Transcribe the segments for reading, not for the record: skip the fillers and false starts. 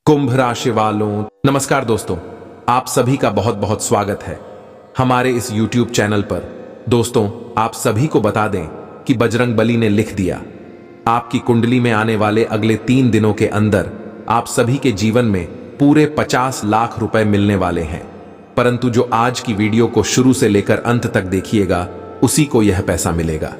कुंभ राशि वालों, नमस्कार दोस्तों। आप सभी का बहुत बहुत स्वागत है हमारे इस YouTube चैनल पर। दोस्तों, आप सभी को बता दें कि बजरंगबली ने लिख दिया, आपकी कुंडली में आने वाले अगले 3 दिनों के अंदर आप सभी के जीवन में पूरे 50 लाख रुपए मिलने वाले हैं। परंतु जो आज की वीडियो को शुरू से लेकर अंत तक देखिएगा, उसी को यह पैसा मिलेगा,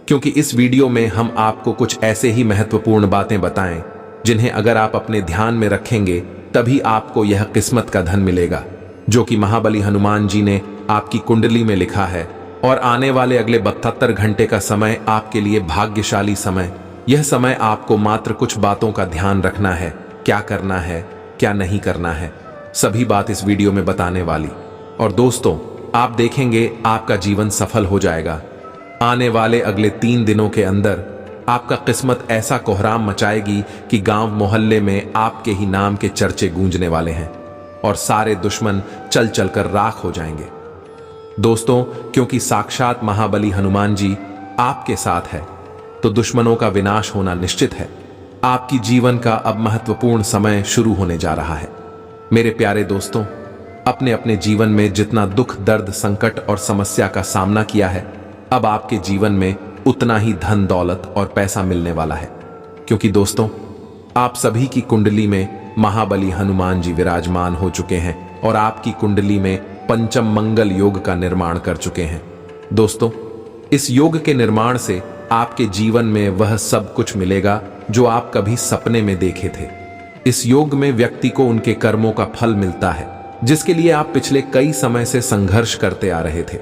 क्योंकि इस वीडियो में हम आपको कुछ ऐसे ही महत्वपूर्ण बातें बताएं जिन्हें अगर आप अपने ध्यान में रखेंगे तभी आपको यह किस्मत का धन मिलेगा, जो कि महाबली हनुमान जी ने आपकी कुंडली में लिखा है। और आने वाले अगले 72 घंटे का समय आपके लिए भाग्यशाली समय। यह समय आपको मात्र कुछ बातों का ध्यान रखना है, क्या करना है क्या नहीं करना है, सभी बात इस वीडियो में बताने वाली। और दोस्तों, आप देखेंगे आपका जीवन सफल हो जाएगा। आने वाले अगले 3 दिनों के अंदर आपका किस्मत ऐसा कोहराम मचाएगी कि गांव मोहल्ले में आपके ही नाम के चर्चे गूंजने वाले हैं और सारे दुश्मन चल चल कर राख हो जाएंगे। दोस्तों, क्योंकि साक्षात महाबली हनुमान जी आपके साथ है, तो दुश्मनों का विनाश होना निश्चित है। आपकी जीवन का अब महत्वपूर्ण समय शुरू होने जा रहा है। मेरे प्यारे दोस्तों, अपने अपने जीवन में जितना दुख, दर्द, संकट और समस्या का सामना किया है, अब आपके जीवन में उतना ही धन, दौलत और पैसा मिलने वाला है। क्योंकि दोस्तों, आप सभी की कुंडली में महाबली हनुमान जी विराजमान हो चुके हैं और आपकी कुंडली में पंचम मंगल योग का निर्माण कर चुके हैं। दोस्तों, इस योग के निर्माण से आपके जीवन में वह सब कुछ मिलेगा जो आप कभी सपने में देखे थे। इस योग में व्यक्ति को उनके कर्मों का फल मिलता है, जिसके लिए आप पिछले कई समय से संघर्ष करते आ रहे थे।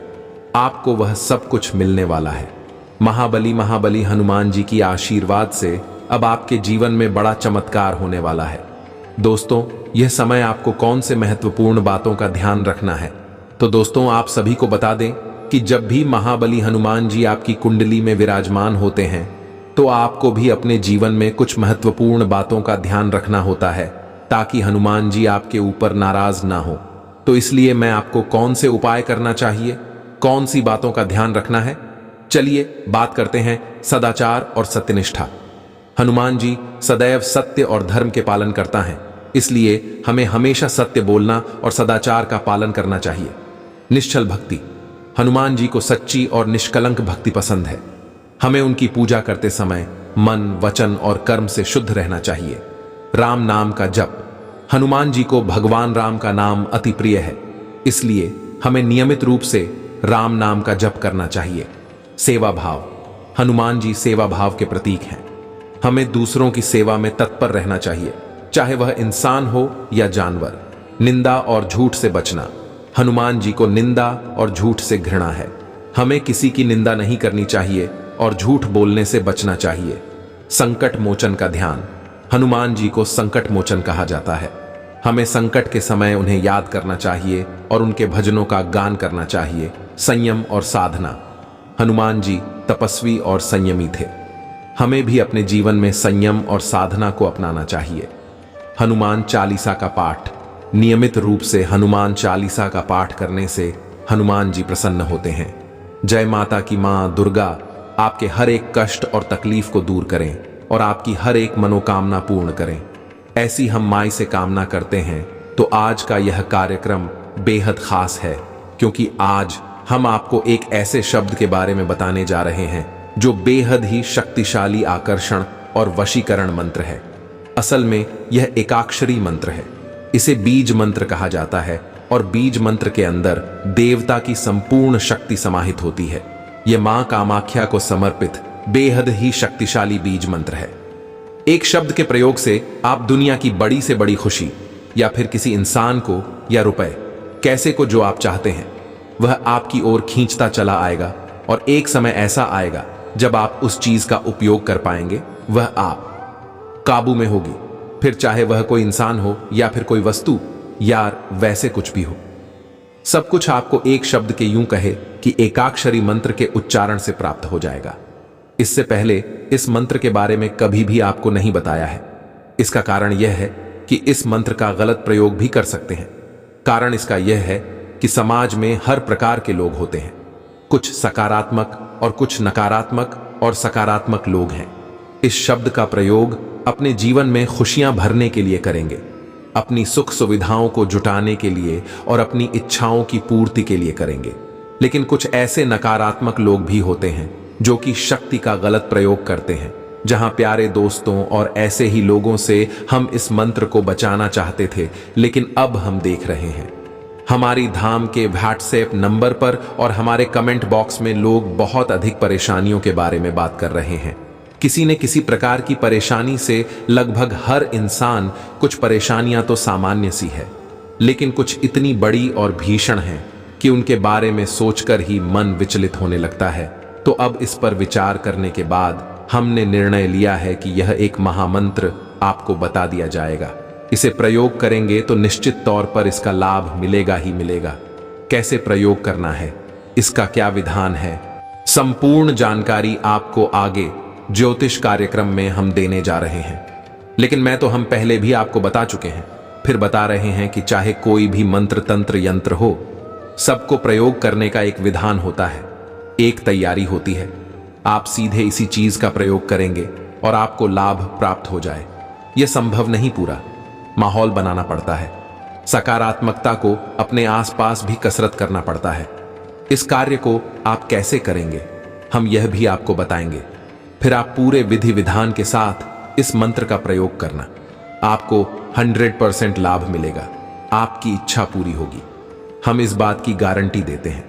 आपको वह सब कुछ मिलने वाला है। महाबली हनुमान जी की आशीर्वाद से अब आपके जीवन में बड़ा चमत्कार होने वाला है। दोस्तों, यह समय आपको कौन से महत्वपूर्ण बातों का ध्यान रखना है, तो दोस्तों आप सभी को बता दें कि जब भी महाबली हनुमान जी आपकी कुंडली में विराजमान होते हैं, तो आपको भी अपने जीवन में कुछ महत्वपूर्ण बातों का ध्यान रखना होता है, ताकि हनुमान जी आपके ऊपर नाराज ना हो। तो इसलिए मैं आपको कौन से उपाय करना चाहिए, कौन सी बातों का ध्यान रखना है, चलिए बात करते हैं सदाचार और सत्यनिष्ठा। हनुमान जी सदैव सत्य और धर्म के पालन करता है, इसलिए हमें हमेशा सत्य बोलना और सदाचार का पालन करना चाहिए। निश्चल भक्ति, हनुमान जी को सच्ची और निष्कलंक भक्ति पसंद है। हमें उनकी पूजा करते समय मन, वचन और कर्म से शुद्ध रहना चाहिए। राम नाम का जप, हनुमान जी को भगवान राम का नाम अति प्रिय है, इसलिए हमें नियमित रूप से राम नाम का जप करना चाहिए। सेवा भाव, हनुमान जी सेवा भाव के प्रतीक हैं। हमें दूसरों की सेवा में तत्पर रहना चाहिए, चाहे वह इंसान हो या जानवर। निंदा और झूठ से बचना, हनुमान जी को निंदा और झूठ से घृणा है। हमें किसी की निंदा नहीं करनी चाहिए और झूठ बोलने से बचना चाहिए। संकट मोचन का ध्यान, हनुमान जी को संकट मोचन कहा जाता है। हमें संकट के समय उन्हें याद करना चाहिए और उनके भजनों का गान करना चाहिए। संयम और साधना, हनुमान जी तपस्वी और संयमी थे। हमें भी अपने जीवन में संयम और साधना को अपनाना चाहिए। हनुमान चालीसा का पाठ, नियमित रूप से हनुमान चालीसा का पाठ करने से हनुमान जी प्रसन्न होते हैं। जय माता की मां दुर्गा आपके हर एक कष्ट और तकलीफ को दूर करें और आपकी हर एक मनोकामना पूर्ण करें, ऐसी हम माई से कामना करते हैं। तो आज का यह कार्यक्रम बेहद खास है, क्योंकि आज हम आपको एक ऐसे शब्द के बारे में बताने जा रहे हैं जो बेहद ही शक्तिशाली आकर्षण और वशीकरण मंत्र है। असल में यह एकाक्षरी मंत्र है। इसे बीज मंत्र कहा जाता है और बीज मंत्र के अंदर देवता की संपूर्ण शक्ति समाहित होती है। यह मां कामाख्या को समर्पित बेहद ही शक्तिशाली बीज मंत्र है। एक शब्द के प्रयोग से आप दुनिया की बड़ी से बड़ी खुशी या फिर किसी इंसान को या रुपए, कैसे को जो आप चाहते हैं, वह आपकी ओर खींचता चला आएगा। और एक समय ऐसा आएगा जब आप उस चीज का उपयोग कर पाएंगे, वह आप काबू में होगी। फिर चाहे वह कोई इंसान हो या फिर कोई वस्तु या वैसे कुछ भी हो, सब कुछ आपको एक शब्द के यूं कहे कि एकाक्षरी मंत्र के उच्चारण से प्राप्त हो जाएगा। इससे पहले इस मंत्र के बारे में कभी भी आपको नहीं बताया है। इसका कारण यह है कि इस मंत्र का गलत प्रयोग भी कर सकते हैं। कारण इसका यह है कि समाज में हर प्रकार के लोग होते हैं। कुछ सकारात्मक और कुछ नकारात्मक और सकारात्मक लोग हैं। इस शब्द का प्रयोग अपने जीवन में खुशियां भरने के लिए करेंगे। अपनी सुख सुविधाओं को जुटाने के लिए और अपनी इच्छाओं की पूर्ति के लिए करेंगे। लेकिन कुछ ऐसे नकारात्मक लोग भी होते हैं जो कि शक्ति का गलत प्रयोग करते हैं। जहां प्यारे दोस्तों और ऐसे ही लोगों से हम इस मंत्र को बचाना चाहते थे, लेकिन अब हम देख रहे हैं हमारी धाम के व्हाट्सएप नंबर पर और हमारे कमेंट बॉक्स में लोग बहुत अधिक परेशानियों के बारे में बात कर रहे हैं। किसी न किसी प्रकार की परेशानी से लगभग हर इंसान, कुछ परेशानियां तो सामान्य सी है, लेकिन कुछ इतनी बड़ी और भीषण हैं कि उनके बारे में सोचकर ही मन विचलित होने लगता है। तो अब इस पर विचार करने के बाद हमने निर्णय लिया है कि यह एक महामंत्र आपको बता दिया जाएगा। इसे प्रयोग करेंगे तो निश्चित तौर पर इसका लाभ मिलेगा ही मिलेगा। कैसे प्रयोग करना है, इसका क्या विधान है, संपूर्ण जानकारी आपको आगे ज्योतिष कार्यक्रम में हम देने जा रहे हैं। लेकिन मैं तो हम पहले भी आपको बता चुके हैं, फिर बता रहे हैं कि चाहे कोई भी मंत्र तंत्र यंत्र हो, सबको प्रयोग करने का एक विधान होता है, एक तैयारी होती है। आप सीधे इसी चीज का प्रयोग करेंगे और आपको लाभ प्राप्त हो जाए, यह संभव नहीं। पूरा माहौल बनाना पड़ता है, सकारात्मकता को अपने आसपास भी कसरत करना पड़ता है। इस कार्य को आप कैसे करेंगे, हम यह भी आपको बताएंगे। फिर आप पूरे विधि विधान के साथ इस मंत्र का प्रयोग करना, आपको 100% लाभ मिलेगा, आपकी इच्छा पूरी होगी। हम इस बात की गारंटी देते हैं।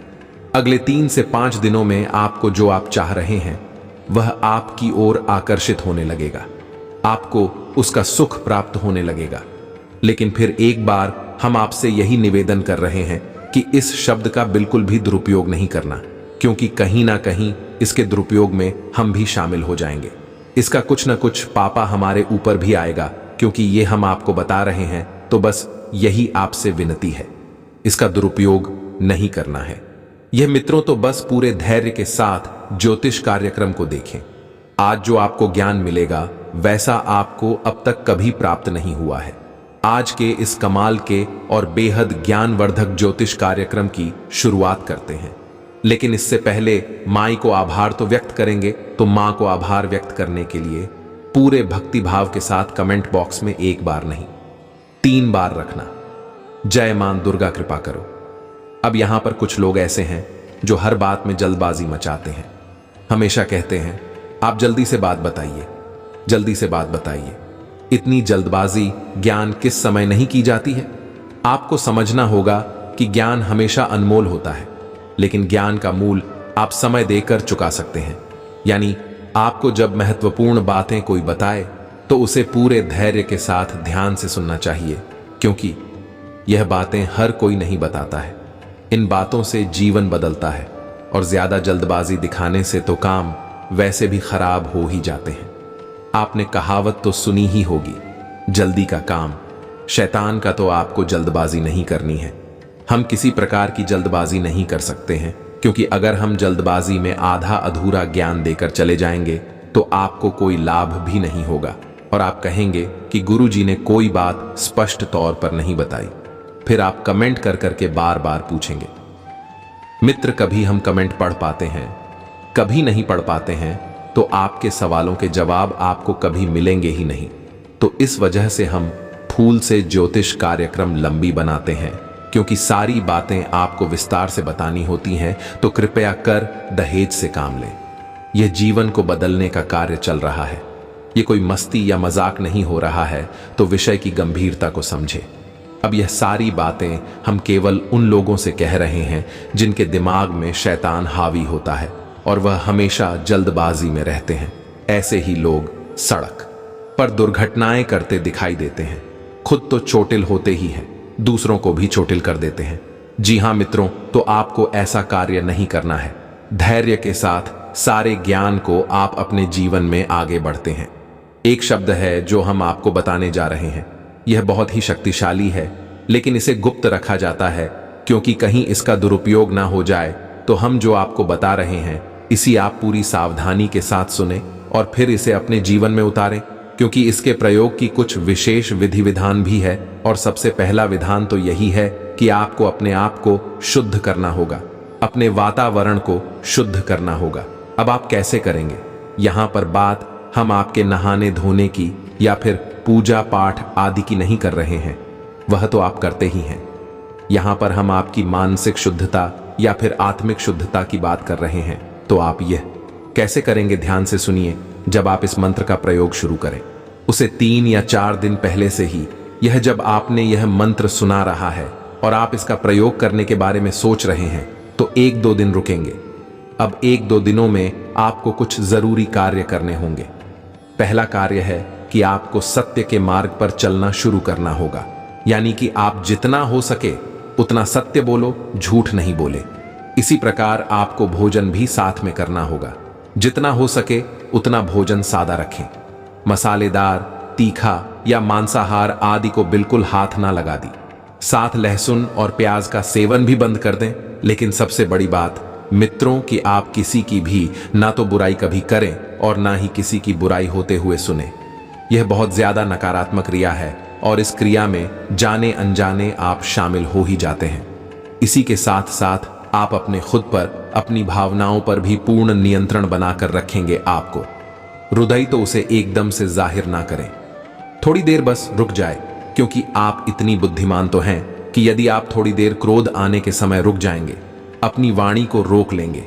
अगले 3 से 5 दिनों में आपको जो आप चाह रहे हैं वह आपकी ओर आकर्षित होने लगेगा, आपको उसका सुख प्राप्त होने लगेगा। लेकिन फिर एक बार हम आपसे यही निवेदन कर रहे हैं कि इस शब्द का बिल्कुल भी दुरुपयोग नहीं करना, क्योंकि कहीं ना कहीं इसके दुरुपयोग में हम भी शामिल हो जाएंगे। इसका कुछ ना कुछ पापा हमारे ऊपर भी आएगा, क्योंकि ये हम आपको बता रहे हैं, तो बस यही आपसे विनती है, इसका दुरुपयोग नहीं करना है। यह मित्रों तो बस पूरे धैर्य के साथ ज्योतिष कार्यक्रम को देखें। आज जो आपको ज्ञान मिलेगा वैसा आपको अब तक कभी प्राप्त नहीं हुआ है। आज के इस कमाल के और बेहद ज्ञानवर्धक ज्योतिष कार्यक्रम की शुरुआत करते हैं। लेकिन इससे पहले माई को आभार तो व्यक्त करेंगे, तो मां को आभार व्यक्त करने के लिए पूरे भक्ति भाव के साथ कमेंट बॉक्स में 1 बार नहीं 3 बार रखना, जय मां दुर्गा कृपा करो। अब यहां पर कुछ लोग ऐसे हैं जो हर बात में जल्दबाजी मचाते हैं, हमेशा कहते हैं आप जल्दी से बात बताइए, जल्दी से बात बताइए। इतनी जल्दबाजी ज्ञान किस समय नहीं की जाती है। आपको समझना होगा कि ज्ञान हमेशा अनमोल होता है, लेकिन ज्ञान का मूल आप समय देकर चुका सकते हैं। यानी आपको जब महत्वपूर्ण बातें कोई बताए तो उसे पूरे धैर्य के साथ ध्यान से सुनना चाहिए, क्योंकि यह बातें हर कोई नहीं बताता है। इन बातों से जीवन बदलता है, और ज्यादा जल्दबाजी दिखाने से तो काम वैसे भी खराब हो ही जाते हैं। आपने कहावत तो सुनी ही होगी, जल्दी का काम शैतान का। तो आपको जल्दबाजी नहीं करनी है। हम किसी प्रकार की जल्दबाजी नहीं कर सकते हैं, क्योंकि अगर हम जल्दबाजी में आधा अधूरा ज्ञान देकर चले जाएंगे तो आपको कोई लाभ भी नहीं होगा, और आप कहेंगे कि गुरुजी ने कोई बात स्पष्ट तौर पर नहीं बताई। फिर आप कमेंट कर करके बार बार पूछेंगे। मित्र, कभी हम कमेंट पढ़ पाते हैं, कभी नहीं पढ़ पाते हैं, तो आपके सवालों के जवाब आपको कभी मिलेंगे ही नहीं। तो इस वजह से हम फूल से ज्योतिष कार्यक्रम लंबी बनाते हैं, क्योंकि सारी बातें आपको विस्तार से बतानी होती हैं। तो कृपया कर दहेज से काम लें। यह जीवन को बदलने का कार्य चल रहा है, ये कोई मस्ती या मजाक नहीं हो रहा है। तो विषय की गंभीरता को समझे। अब यह सारी बातें हम केवल उन लोगों से कह रहे हैं जिनके दिमाग में शैतान हावी होता है और वह हमेशा जल्दबाजी में रहते हैं। ऐसे ही लोग सड़क पर दुर्घटनाएं करते दिखाई देते हैं, खुद तो चोटिल होते ही हैं, दूसरों को भी चोटिल कर देते हैं। जी हां मित्रों, तो आपको ऐसा कार्य नहीं करना है। धैर्य के साथ सारे ज्ञान को आप अपने जीवन में आगे बढ़ते हैं। एक शब्द है जो हम आपको बताने जा रहे हैं। यह बहुत ही शक्तिशाली है, लेकिन इसे गुप्त रखा जाता है, क्योंकि कहीं इसका दुरुपयोग ना हो जाए। तो हम जो आपको बता रहे हैं इसी आप पूरी सावधानी के साथ सुने और फिर इसे अपने जीवन में उतारें, क्योंकि इसके प्रयोग की कुछ विशेष विधि विधान भी है। और सबसे पहला विधान तो यही है कि आपको अपने आप को शुद्ध करना होगा, अपने वातावरण को शुद्ध करना होगा। अब आप कैसे करेंगे? यहां पर बात हम आपके नहाने धोने की या फिर पूजा पाठ आदि की नहीं कर रहे हैं। वह तो आप करते ही हैं। यहां पर हम आपकी मानसिक शुद्धता या फिर आत्मिक शुद्धता की बात कर रहे हैं। तो आप यह कैसे करेंगे, ध्यान से सुनिए। जब आप इस मंत्र का प्रयोग शुरू करें, उसे 3 या 4 दिन पहले से ही, यह जब आपने यह मंत्र सुना रहा है और आप इसका प्रयोग करने के बारे में सोच रहे हैं, तो 1-2 दिन रुकेंगे। अब 1-2 दिनों में आपको कुछ जरूरी कार्य करने होंगे। पहला कार्य है कि आपको सत्य के मार्ग पर चलना शुरू करना होगा, यानी कि आप जितना हो सके उतना सत्य बोलो, झूठ नहीं बोले। इसी प्रकार आपको भोजन भी साथ में करना होगा। जितना हो सके उतना भोजन सादा रखें। मसालेदार, तीखा या मांसाहार आदि को बिल्कुल हाथ ना लगा दी। साथ लहसुन और प्याज का सेवन भी बंद कर दें। लेकिन सबसे बड़ी बात मित्रों, कि आप किसी की भी ना तो बुराई कभी करें और ना ही किसी की बुराई होते हुए सुने। यह बहुत ज्यादा नकारात्मक क्रिया है और इस क्रिया में जाने अनजाने आप शामिल हो ही जाते हैं। इसी के साथ साथ आप अपने खुद पर, अपनी भावनाओं पर भी पूर्ण नियंत्रण बनाकर रखेंगे। आपको हृदय तो उसे एकदम से जाहिर ना करें, थोड़ी देर बस रुक जाए, क्योंकि आप इतनी बुद्धिमान तो हैं कि यदि आप थोड़ी देर क्रोध आने के समय रुक जाएंगे, अपनी वाणी को रोक लेंगे।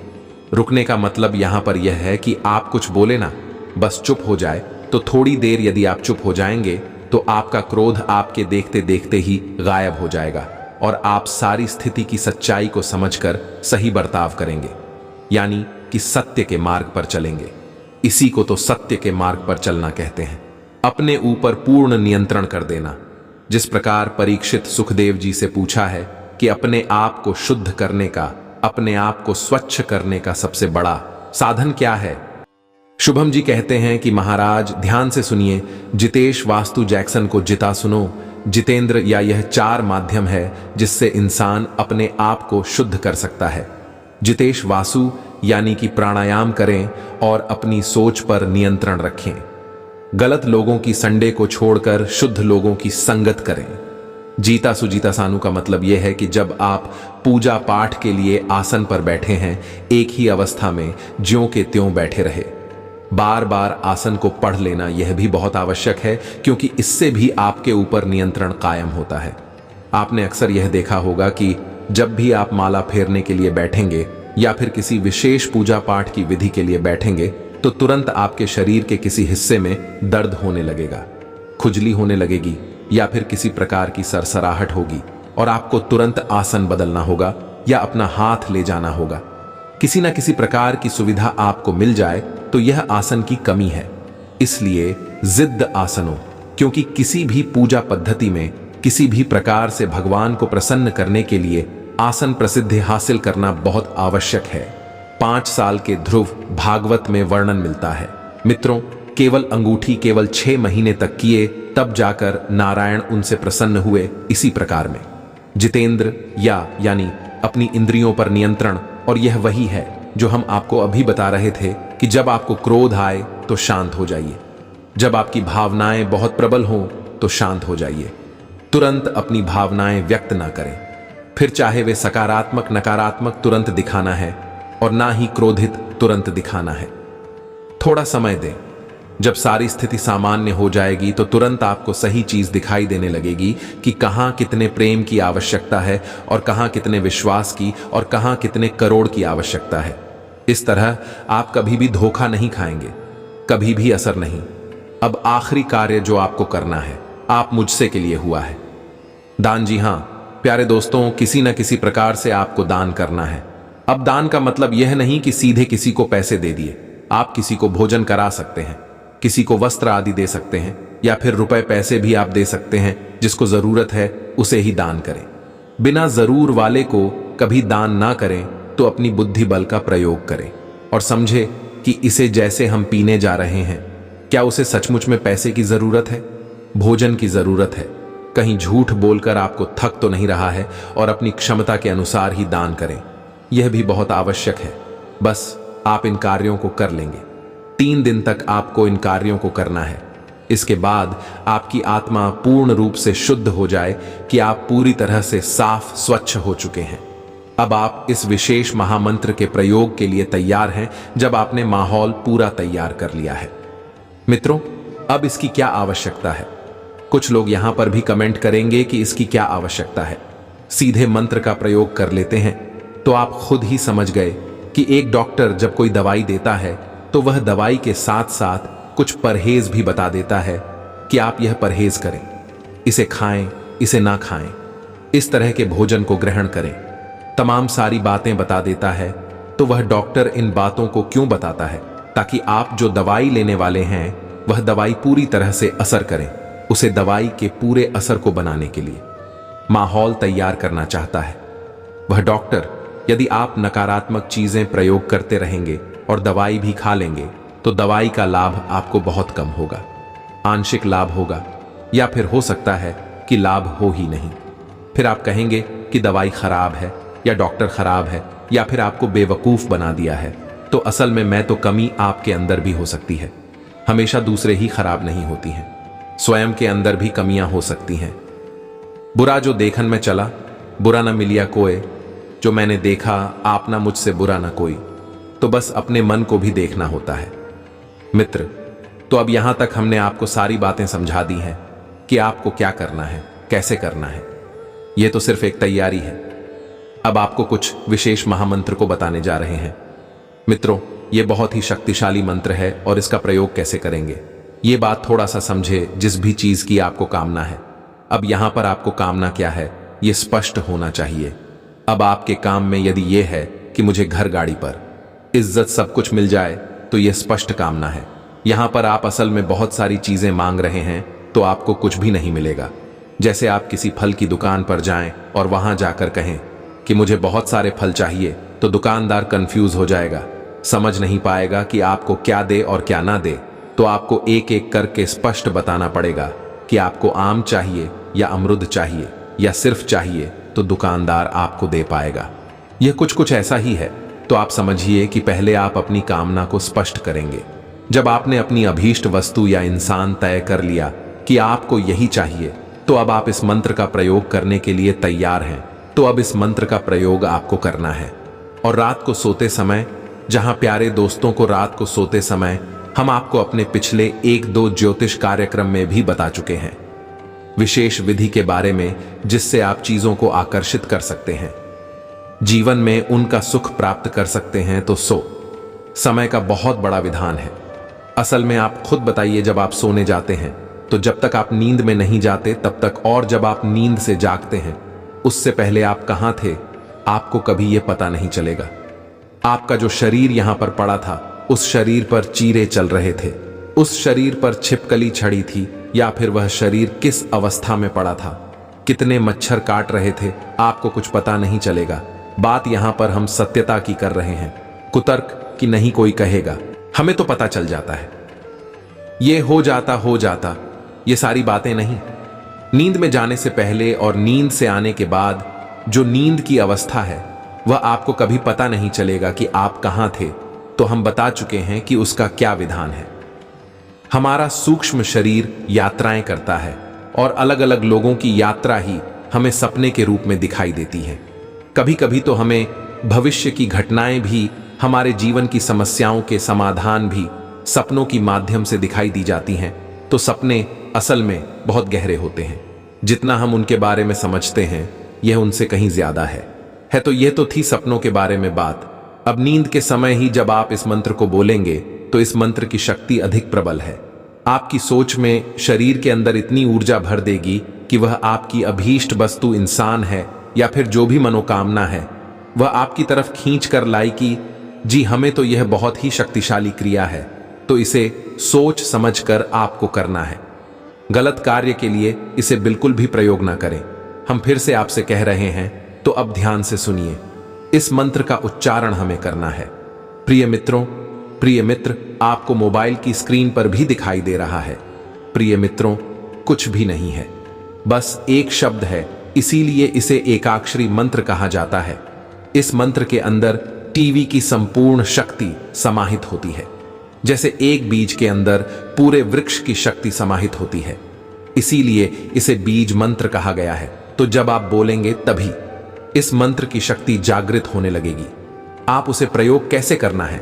रुकने का मतलब यहां पर यह है कि आप कुछ बोले ना, बस चुप हो जाए। तो थोड़ी देर यदि आप चुप हो जाएंगे तो आपका क्रोध आपके देखते देखते ही गायब हो जाएगा और आप सारी स्थिति की सच्चाई को समझकर सही बर्ताव करेंगे, यानी कि सत्य के मार्ग पर चलेंगे। इसी को तो सत्य के मार्ग पर चलना कहते हैं। अपने ऊपर पूर्ण नियंत्रण कर देना। जिस प्रकार परीक्षित सुखदेव जी से पूछा है कि अपने आप को शुद्ध करने का, अपने आप को स्वच्छ करने का सबसे बड़ा साधन क्या है। शुभम जी कहते हैं कि महाराज ध्यान से सुनिए, जितेश वास्तु जैक्सन को जिता सुनो। जितेंद्र या यह 4 माध्यम है जिससे इंसान अपने आप को शुद्ध कर सकता है। जितेश वासु यानी कि प्राणायाम करें और अपनी सोच पर नियंत्रण रखें। गलत लोगों की संडे को छोड़कर शुद्ध लोगों की संगत करें। जीता सुजीता सानू का मतलब यह है कि जब आप पूजा पाठ के लिए आसन पर बैठे हैं, एक ही अवस्था में ज्यों के त्यों बैठे रहे। बार बार आसन को पढ़ लेना यह भी बहुत आवश्यक है, क्योंकि इससे भी आपके ऊपर नियंत्रण कायम होता है। आपने अक्सर यह देखा होगा कि जब भी आप माला फेरने के लिए बैठेंगे या फिर किसी विशेष पूजा पाठ की विधि के लिए बैठेंगे, तो तुरंत आपके शरीर के किसी हिस्से में दर्द होने लगेगा, खुजली होने लगेगी या फिर किसी प्रकार की सरसराहट होगी और आपको तुरंत आसन बदलना होगा या अपना हाथ ले जाना होगा। किसी न किसी प्रकार की सुविधा आपको मिल जाए तो यह आसन की कमी है। इसलिए जिद्द आसनों, क्योंकि किसी भी पूजा पद्धति में किसी भी प्रकार से भगवान को प्रसन्न करने के लिए आसन प्रसिद्धि हासिल करना बहुत आवश्यक है। 5 साल के ध्रुव भागवत में वर्णन मिलता है। मित्रों, केवल अंगूठी केवल 6 महीने तक किए, तब जाकर नारायण उनसे प्रसन्न हुए। इसी प्रकार में जितेंद्र यानी अपनी इंद्रियों पर नियंत्रण, और यह वही है जो हम आपको अभी बता रहे थे कि जब आपको क्रोध आए तो शांत हो जाइए, जब आपकी भावनाएं बहुत प्रबल हों तो शांत हो जाइए। तुरंत अपनी भावनाएं व्यक्त ना करें, फिर चाहे वे सकारात्मक नकारात्मक तुरंत दिखाना है और ना ही क्रोधित तुरंत दिखाना है। थोड़ा समय दें। जब सारी स्थिति सामान्य हो जाएगी तो तुरंत आपको सही चीज दिखाई देने लगेगी कि कहां कितने प्रेम की आवश्यकता है और कहां कितने विश्वास की और कहां कितने करोड़ की आवश्यकता है। इस तरह आप कभी भी धोखा नहीं खाएंगे, कभी भी असर नहीं। अब आखिरी कार्य जो आपको करना है, आप मुझसे के लिए हुआ है दान। जी हां प्यारे दोस्तों, किसी न किसी प्रकार से आपको दान करना है। अब दान का मतलब यह नहीं कि सीधे किसी को पैसे दे दिए। आप किसी को भोजन करा सकते हैं, किसी को वस्त्र आदि दे सकते हैं, या फिर रुपए पैसे भी आप दे सकते हैं। जिसको जरूरत है उसे ही दान करें। बिना जरूर वाले को कभी दान ना करें तो अपनी बुद्धि बल का प्रयोग करें और समझे कि इसे जैसे हम पीने जा रहे हैं, क्या उसे सचमुच में पैसे की जरूरत है, भोजन की जरूरत है। कहीं झूठ बोलकर आपको थक तो नहीं रहा है, और अपनी क्षमता के अनुसार ही दान करें। यह भी बहुत आवश्यक है। बस आप इन कार्यों को कर लेंगे। 3 दिन तक आपको इन कार्यों को करना है। इसके बाद आपकी आत्मा पूर्ण रूप से शुद्ध हो जाए कि आप पूरी तरह से साफ स्वच्छ हो चुके हैं। अब आप इस विशेष महामंत्र के प्रयोग के लिए तैयार हैं, जब आपने माहौल पूरा तैयार कर लिया है। मित्रों, अब इसकी क्या आवश्यकता है? कुछ लोग यहां पर भी कमेंट करेंगे कि इसकी क्या आवश्यकता है, सीधे मंत्र का प्रयोग कर लेते हैं। तो आप खुद ही समझ गए कि एक डॉक्टर जब कोई दवाई देता है तो वह दवाई के साथ साथ कुछ परहेज भी बता देता है कि आप यह परहेज करें, इसे खाएं, इसे ना खाएं, इस तरह के भोजन को ग्रहण करें, तमाम सारी बातें बता देता है। तो वह डॉक्टर इन बातों को क्यों बताता है? ताकि आप जो दवाई लेने वाले हैं वह दवाई पूरी तरह से असर करें। उसे दवाई के पूरे असर को बनाने के लिए माहौल तैयार करना चाहता है वह डॉक्टर। यदि आप नकारात्मक चीजें प्रयोग करते रहेंगे और दवाई भी खा लेंगे तो दवाई का लाभ आपको बहुत कम होगा, आंशिक लाभ होगा, या फिर हो सकता है कि लाभ हो ही नहीं। फिर आप कहेंगे कि दवाई खराब है या डॉक्टर खराब है या फिर आपको बेवकूफ बना दिया है। तो असल में तो कमी आपके अंदर भी हो सकती है। हमेशा दूसरे ही खराब नहीं होती हैं, स्वयं के अंदर भी कमियां हो सकती हैं। बुरा जो देखन में चला, बुरा न मिलिया कोई, जो मैंने देखा आप ना मुझसे बुरा ना कोई। तो बस अपने मन को भी देखना होता है मित्र। तो अब यहां तक हमने आपको सारी बातें समझा दी हैं कि आपको क्या करना है, कैसे करना है। यह तो सिर्फ एक तैयारी है। अब आपको कुछ विशेष महामंत्र को बताने जा रहे हैं मित्रों। यह बहुत ही शक्तिशाली मंत्र है और इसका प्रयोग कैसे करेंगे ये बात थोड़ा सा समझे। जिस भी चीज की आपको कामना है, अब यहां पर आपको कामना क्या है यह स्पष्ट होना चाहिए। अब आपके काम में यदि यह है कि मुझे घर गाड़ी पर इज्जत सब कुछ मिल जाए तो यह स्पष्ट कामना है। यहां पर आप असल में बहुत सारी चीजें मांग रहे हैं तो आपको कुछ भी नहीं मिलेगा। जैसे आप किसी फल की दुकान पर जाएं और वहां जाकर कहें कि मुझे बहुत सारे फल चाहिए, तो दुकानदार कंफ्यूज हो जाएगा, समझ नहीं पाएगा कि आपको क्या दे और क्या ना दे। तो आपको एक एक करके स्पष्ट बताना पड़ेगा कि आपको आम चाहिए या अमरूद चाहिए या सिर्फ चाहिए, तो दुकानदार आपको दे पाएगा। यह कुछ ऐसा ही है। तो आप समझिए कि पहले आप अपनी कामना को स्पष्ट करेंगे। जब आपने अपनी अभीष्ट वस्तु या इंसान तय कर लिया कि आपको यही चाहिए, तो अब आप इस मंत्र का प्रयोग करने के लिए तैयार हैं। तो अब इस मंत्र का प्रयोग आपको करना है। और रात को सोते समय, जहां प्यारे दोस्तों को रात को सोते समय हम आपको अपने पिछले 1-2 ज्योतिष कार्यक्रम में भी बता चुके हैं विशेष विधि के बारे में, जिससे आप चीजों को आकर्षित कर सकते हैं, जीवन में उनका सुख प्राप्त कर सकते हैं। तो समय का बहुत बड़ा विधान है। असल में आप खुद बताइए, जब आप सोने जाते हैं तो जब तक आप नींद में नहीं जाते तब तक, और जब आप नींद से जागते हैं उससे पहले आप कहां थे आपको कभी यह पता नहीं चलेगा। आपका जो शरीर यहां पर पड़ा था, उस शरीर पर चीरे चल रहे थे, उस शरीर पर छिपकली छड़ी थी, या फिर वह शरीर किस अवस्था में पड़ा था, कितने मच्छर काट रहे थे, आपको कुछ पता नहीं चलेगा। बात यहां पर हम सत्यता की कर रहे हैं, कुतर्क की नहीं कोई कहेगा। हमें तो पता चल जाता है, ये हो जाता, ये सारी बातें नहीं। नींद में जाने से पहले और नींद से आने के बाद जो नींद की अवस्था है, वह आपको कभी पता नहीं चलेगा कि आप कहां थे। तो हम बता चुके हैं कि उसका क्या विधान है। हमारा सूक्ष्म शरीर यात्राएं करता है और अलग अलग लोगों की यात्रा ही हमें सपने के रूप में दिखाई देती है। कभी कभी तो हमें भविष्य की घटनाएं भी, हमारे जीवन की समस्याओं के समाधान भी सपनों की माध्यम से दिखाई दी जाती हैं। तो सपने असल में बहुत गहरे होते हैं। जितना हम उनके बारे में समझते हैं यह उनसे कहीं ज्यादा है। तो यह तो थी सपनों के बारे में बात। अब नींद के समय ही जब आप इस मंत्र को बोलेंगे तो इस मंत्र की शक्ति अधिक प्रबल है। आपकी सोच में शरीर के अंदर इतनी ऊर्जा भर देगी कि वह आपकी अभीष्ट वस्तु, इंसान है या फिर जो भी मनोकामना है, वह आपकी तरफ खींच कर लाएगी। जी, हमें तो यह बहुत ही शक्तिशाली क्रिया है। तो इसे सोच समझकर आपको करना है। गलत कार्य के लिए इसे बिल्कुल भी प्रयोग ना करें। हम फिर से आपसे कह रहे हैं, तो अब ध्यान से सुनिए। इस मंत्र का उच्चारण हमें करना है। प्रिय मित्रों, प्रिय मित्र, आपको मोबाइल की स्क्रीन पर भी दिखाई दे रहा है। प्रिय मित्रों, कुछ भी नहीं है, बस एक शब्द है, इसीलिए इसे एकाक्षरी मंत्र कहा जाता है। इस मंत्र के अंदर टीवी की संपूर्ण शक्ति समाहित होती है, जैसे एक बीज के अंदर पूरे वृक्ष की शक्ति समाहित होती है। इसीलिए इसे बीज मंत्र कहा गया है। तो जब आप बोलेंगे तभी इस मंत्र की शक्ति जागृत होने लगेगी। आप उसे प्रयोग कैसे करना है?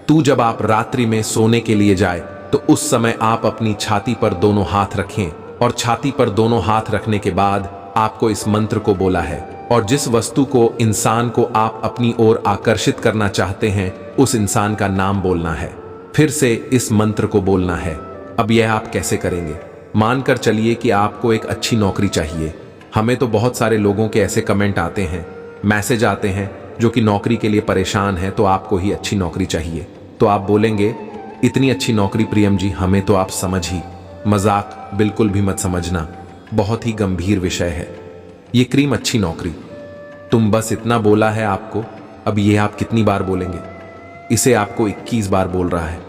जब आप रात्रि में सोने के लिए जाए तो उस समय आप अपनी छाती पर दोनों हाथ रखें और छाती पर दोनों हाथ रखने के बाद आपको इस मंत्र को बोला है और जिस वस्तु को, इंसान को आप अपनी ओर आकर्षित करना चाहते हैं उस इंसान का नाम बोलना है। फिर से इस मंत्र को बोलना है। अब यह आप कैसे करेंगे? मानकर चलिए कि आपको एक अच्छी नौकरी चाहिए। हमें तो बहुत सारे लोगों के ऐसे कमेंट आते हैं, मैसेज आते हैं जो कि नौकरी के लिए परेशान हैं, तो आपको ही अच्छी नौकरी चाहिए। तो आप बोलेंगे, इतनी अच्छी नौकरी प्रियम जी, हमें तो आप समझ ही, मजाक बिल्कुल भी मत समझना, बहुत ही गंभीर विषय है ये क्रीम अच्छी नौकरी। तुम बस इतना बोला है आपको, अब ये आप कितनी बार बोलेंगे? इसे आपको 21 बार बोल रहा है।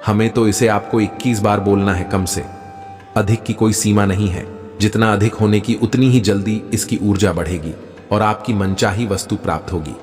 हमें तो इसे आपको 21 बार बोलना है, कम से अधिक की कोई सीमा नहीं है। जितना अधिक होने की उतनी ही जल्दी इसकी ऊर्जा बढ़ेगी और आपकी मनचाही वस्तु प्राप्त होगी।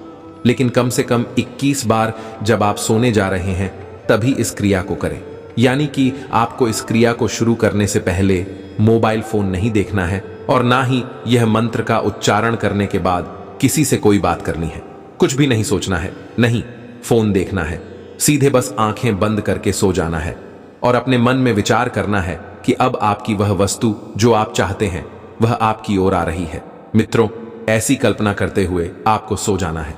लेकिन कम से कम 21 बार जब आप सोने जा रहे हैं तभी इस क्रिया को करें। यानी कि आपको इस क्रिया को शुरू करने से पहले मोबाइल फोन नहीं देखना है और ना ही यह मंत्र का उच्चारण करने के बाद किसी से कोई बात करनी है। कुछ भी नहीं सोचना है, नहीं फोन देखना है, सीधे बस आंखें बंद करके सो जाना है और अपने मन में विचार करना है कि अब आपकी वह वस्तु जो आप चाहते हैं वह आपकी ओर आ रही है। मित्रों, ऐसी कल्पना करते हुए आपको सो जाना है।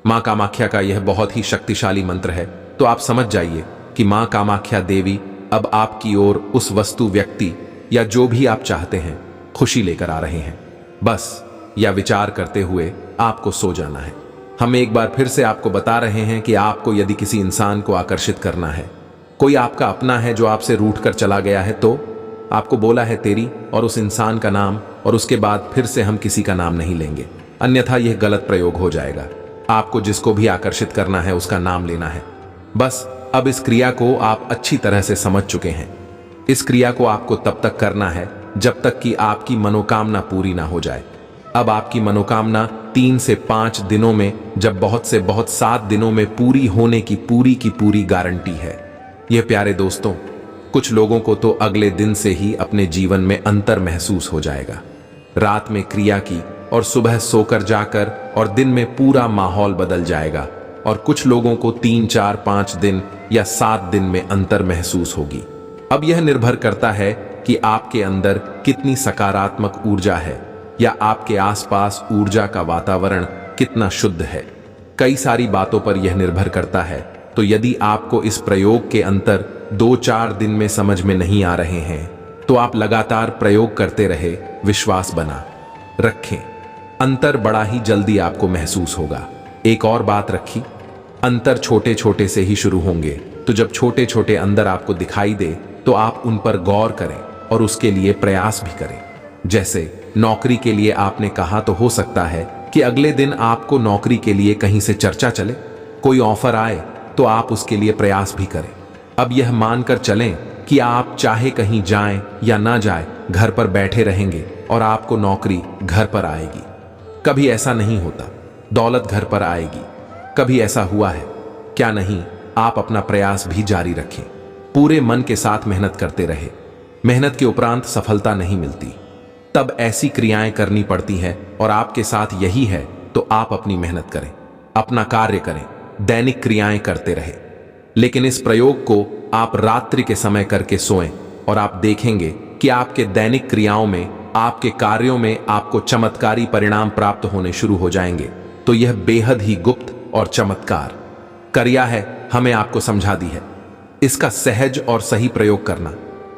मां कामाख्या का यह बहुत ही शक्तिशाली मंत्र है, तो आप समझ जाइए कि मां कामाख्या देवी अब आपकी ओर उस वस्तु, व्यक्ति या जो भी आप चाहते हैं खुशी लेकर आ रहे हैं। बस या विचार करते हुए आपको सो जाना है। हम एक बार फिर से आपको बता रहे हैं कि आपको यदि किसी इंसान को आकर्षित करना है, कोई आपका अपना है जो आपसे रूठ कर चला गया है, तो आपको बोला है तेरी और उस इंसान का नाम, और उसके बाद फिर से हम किसी का नाम नहीं लेंगे, अन्यथा यह गलत प्रयोग हो जाएगा। आपको जिसको भी आकर्षित करना है उसका नाम लेना है। बस अब इस क्रिया को आप अच्छी तरह से समझ चुके हैं। इस क्रिया को आपको तब तक करना है जब तक कि आपकी मनोकामना पूरी ना हो जाए। अब आपकी मनोकामना 3 से 5 दिनों में, जब बहुत से बहुत 7 दिनों में पूरी होने की पूरी गारंटी है। यह प्यारे दोस्तों, कुछ लोगों को तो अगले दिन से ही अपने जीवन में अंतर महसूस हो जाएगा। रात में क्रिया की और सुबह सोकर जाकर और दिन में पूरा माहौल बदल जाएगा। और कुछ लोगों को 3, 4, 5 दिन या 7 दिन में अंतर महसूस होगी। अब यह निर्भर करता है कि आपके अंदर कितनी सकारात्मक ऊर्जा है या आपके आसपास ऊर्जा का वातावरण कितना शुद्ध है। कई सारी बातों पर यह निर्भर करता है। तो यदि आपको इस प्रयोग के अंतर 2-4 दिन में समझ में नहीं आ रहे हैं तो आप लगातार प्रयोग करते रहे, विश्वास बना रखें, अंतर बड़ा ही जल्दी आपको महसूस होगा। एक और बात रखी, अंतर छोटे छोटे से ही शुरू होंगे, तो जब छोटे छोटे अंदर आपको दिखाई दे तो आप उन पर गौर करें और उसके लिए प्रयास भी करें। जैसे नौकरी के लिए आपने कहा, तो हो सकता है कि अगले दिन आपको नौकरी के लिए कहीं से चर्चा चले, कोई ऑफर आए, तो आप उसके लिए प्रयास भी करें। अब यह मानकर चलें कि आप चाहे कहीं जाएं या ना जाएं, घर पर बैठे रहेंगे और आपको नौकरी घर पर आएगी। कभी ऐसा नहीं होता, दौलत घर पर आएगी। कभी ऐसा हुआ है? क्या नहीं? आप अपना प्रयास भी जारी रखें, पूरे मन के साथ मेहनत करते रहे। मेहनत के उपरांत सफलता नहीं मिलती, तब ऐसी क्रियाएं करनी पड़ती हैं और आपके साथ यही है। तो आप अपनी मेहनत करें, अपना कार्य करें, दैनिक क्रियाएं करते रहे। लेकिन इस प्रयोग को आप रात्रि के समय करके सोएं और आप देखेंगे कि आपके दैनिक क्रियाओं में, आपके कार्यों में आपको चमत्कारी परिणाम प्राप्त होने शुरू हो जाएंगे। तो यह बेहद ही गुप्त और चमत्कार क्रिया है, हमें आपको समझा दी है। इसका सहज और सही प्रयोग करना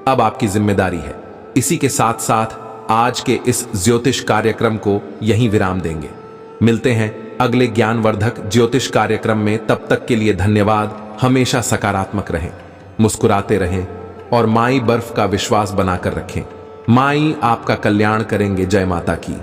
अब आपकी जिम्मेदारी है। इसी के साथ साथ आज के इस ज्योतिष कार्यक्रम को यहीं विराम देंगे। मिलते हैं अगले ज्ञानवर्धक ज्योतिष कार्यक्रम में। तब तक के लिए धन्यवाद। हमेशा सकारात्मक रहें, मुस्कुराते रहें और माई बर्फ का विश्वास बनाकर रखें। माई आपका कल्याण करेंगे। जय माता की।